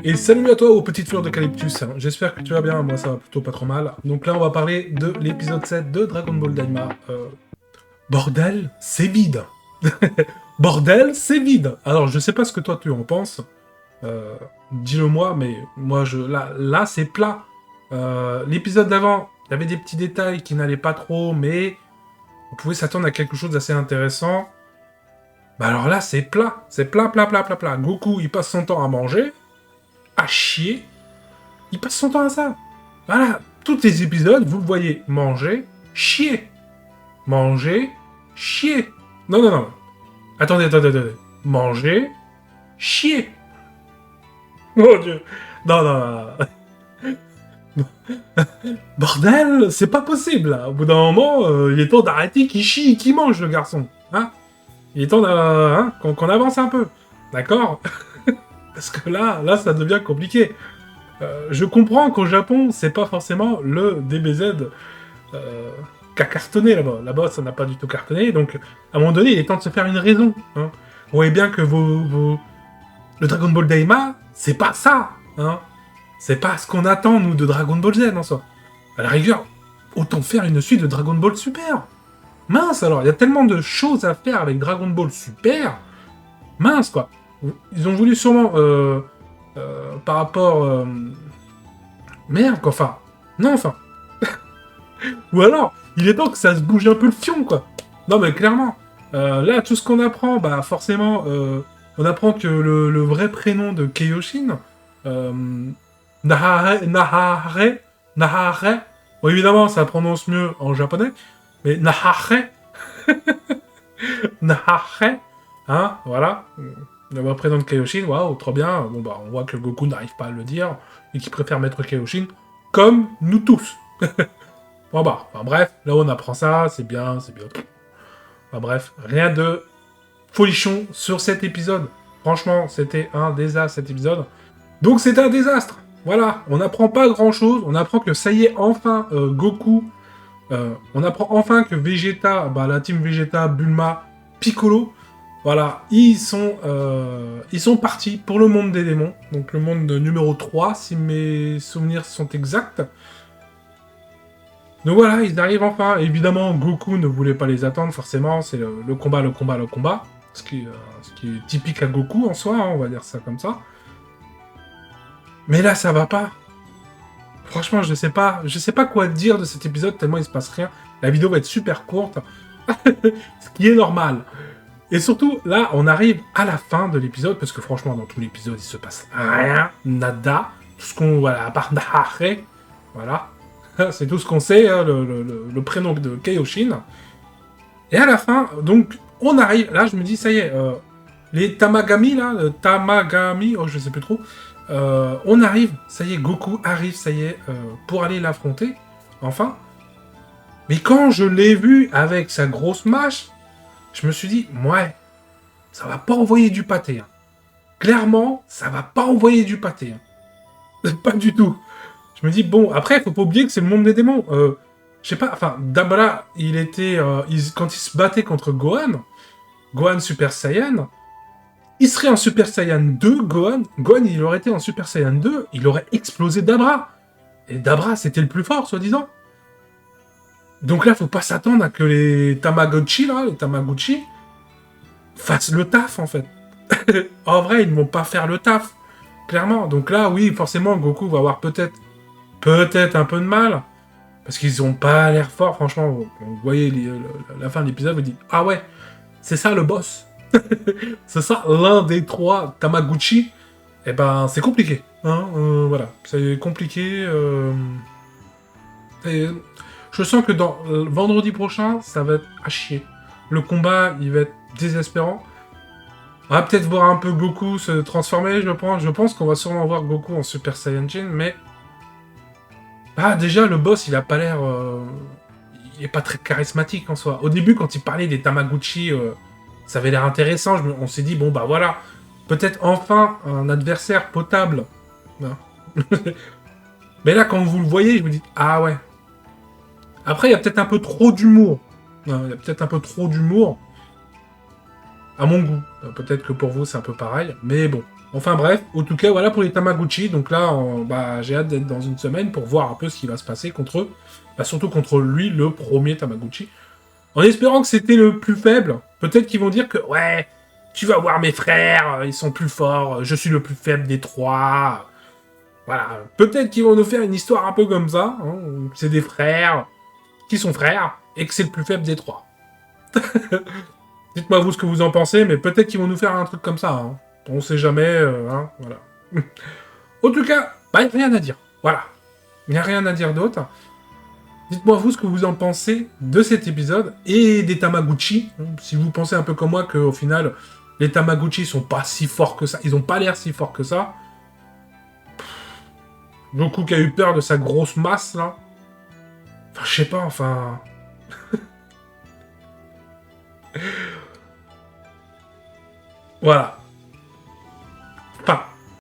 Et salut à toi aux petites fleurs d'eucalyptus, j'espère que tu vas bien, moi ça va plutôt pas trop mal. Donc là on va parler de l'épisode 7 de Dragon Ball Daima. Bordel, c'est vide. Bordel, c'est vide. Alors je sais pas ce que toi tu en penses, dis-le moi, mais moi là c'est plat. L'épisode d'avant, il y avait des petits détails qui n'allaient pas trop, mais on pouvait s'attendre à quelque chose d'assez intéressant. Bah alors là c'est plat, c'est plat, plat, plat, plat, plat. Goku il passe son temps à manger, à chier. Il passe son temps à ça. Voilà, tous les épisodes, vous le voyez manger, chier. Manger, chier. Non, non, non. Attendez, attendez, attendez. Manger, chier. Mon Dieu. Non, non, non. Bordel, c'est pas possible. Là. Au bout d'un moment, il est temps d'arrêter qu'il chie et qu'il mange, le garçon. Hein, il est temps qu'on avance un peu. D'accord. Parce que là, ça devient compliqué. Je comprends qu'au Japon, c'est pas forcément le DBZ qui a cartonné là-bas. Là-bas, ça n'a pas du tout cartonné, donc à un moment donné, il est temps de se faire une raison. Hein. Vous voyez bien que le Dragon Ball Daima, c'est pas ça. Hein. C'est pas ce qu'on attend, nous, de Dragon Ball Z, en soi. À la rigueur, autant faire une suite de Dragon Ball Super. Mince, alors, il y a tellement de choses à faire avec Dragon Ball Super. Mince, quoi. Ils ont voulu sûrement... par rapport... Merde, quoi, enfin... Non, enfin... Ou alors, il est temps que ça se bouge un peu le fion, quoi. Non, mais clairement. Là, tout ce qu'on apprend, bah forcément, on apprend que le vrai prénom de Kaioshin, euh, Nahare, bon, évidemment, ça prononce mieux en japonais, mais Nahare, hein, voilà. Le vrai prénom de Kaioshin, waouh, trop bien. Bon, bah, on voit que Goku n'arrive pas à le dire, et qu'il préfère mettre Kaioshin, comme nous tous. Bon bah, enfin bref, là on apprend ça, c'est bien, c'est bien. Enfin bref, rien de folichon sur cet épisode. Franchement, c'était un désastre cet épisode. Donc c'est un désastre. Voilà, on n'apprend pas grand chose. On apprend que ça y est, enfin, Goku. On apprend enfin que Vegeta, bah, la team Vegeta, Bulma, Piccolo, voilà, ils sont partis pour le monde des démons. Donc le monde numéro 3, si mes souvenirs sont exacts. Donc voilà, ils arrivent enfin. Évidemment, Goku ne voulait pas les attendre, forcément. C'est le combat, le combat, le combat. Ce qui est typique à Goku en soi, hein, on va dire ça comme ça. Mais là, ça va pas. Franchement, je sais pas quoi dire de cet épisode tellement il se passe rien. La vidéo va être super courte, ce qui est normal. Et surtout, là, on arrive à la fin de l'épisode, parce que franchement, dans tout l'épisode, il se passe rien, nada. Tout ce qu'on, voilà, à part Nahare, voilà. C'est tout ce qu'on sait, hein, le prénom de Kaioshin. Et à la fin, donc, on arrive. Là, je me dis, ça y est, les Tamagami, là, Tamagami, oh, je sais plus trop. On arrive, ça y est, Goku arrive, ça y est, pour aller l'affronter, enfin. Mais quand je l'ai vu avec sa grosse mâche, je me suis dit, ouais, ça va pas envoyer du pâté. Hein. Clairement, ça va pas envoyer du pâté. Hein. Pas du tout. Je me dis, bon, après, faut pas oublier que c'est le monde des démons. Je sais pas, enfin, Dabra, il était... quand il se battait contre Gohan, Gohan Super Saiyan, il serait en Super Saiyan 2, Gohan. Gohan, il aurait été en Super Saiyan 2, il aurait explosé Dabra. Et Dabra, c'était le plus fort, soi-disant. Donc là, faut pas s'attendre à que les Tamagotchi, là, les Tamagotchi, fassent le taf, en fait. En vrai, ils ne vont pas faire le taf, clairement. Donc là, oui, forcément, Goku va avoir peut-être un peu de mal, parce qu'ils ont pas l'air forts, franchement. Vous voyez la fin de l'épisode, vous dites, ah ouais, c'est ça le boss. C'est ça l'un des 3 Tamaguchi. Eh ben, c'est compliqué. Hein, voilà, c'est compliqué. Je sens que dans vendredi prochain, ça va être à chier. Le combat, il va être désespérant. On va peut-être voir un peu Goku se transformer, je pense. Je pense qu'on va sûrement voir Goku en Super Saiyajin, mais... Ah, déjà, le boss, il a pas l'air... Il est pas très charismatique, en soi. Au début, quand il parlait des Tamagotchi, ça avait l'air intéressant. On s'est dit, bon, bah voilà, peut-être enfin un adversaire potable. Non. Mais là, quand vous le voyez, je me dis, ah ouais. Après, il y a peut-être un peu trop d'humour. Il y a peut-être un peu trop d'humour. À mon goût. Peut-être que pour vous, c'est un peu pareil. Mais bon, Enfin bref, en tout cas, voilà pour les Tamagotchi. Donc là, j'ai hâte d'être dans une semaine pour voir un peu ce qui va se passer contre eux. Bah, surtout contre lui, le premier Tamagotchi. En espérant que c'était le plus faible. Peut-être qu'ils vont dire que, ouais, tu vas voir mes frères, ils sont plus forts, je suis le plus faible des trois. Voilà. Peut-être qu'ils vont nous faire une histoire un peu comme ça. Hein. C'est des frères qui sont frères et que c'est le plus faible des trois. Dites-moi vous ce que vous en pensez, mais peut-être qu'ils vont nous faire un truc comme ça. Hein. On sait jamais, hein, voilà. En tout cas, bah, y a rien à dire. Voilà. Il n'y a rien à dire d'autre. Dites-moi vous ce que vous en pensez de cet épisode et des Tamagotchi. Si vous pensez un peu comme moi qu'au final, les Tamagotchi sont pas si forts que ça. Ils ont pas l'air si forts que ça. Goku qui a eu peur de sa grosse masse, là. Enfin, je sais pas, enfin... Voilà.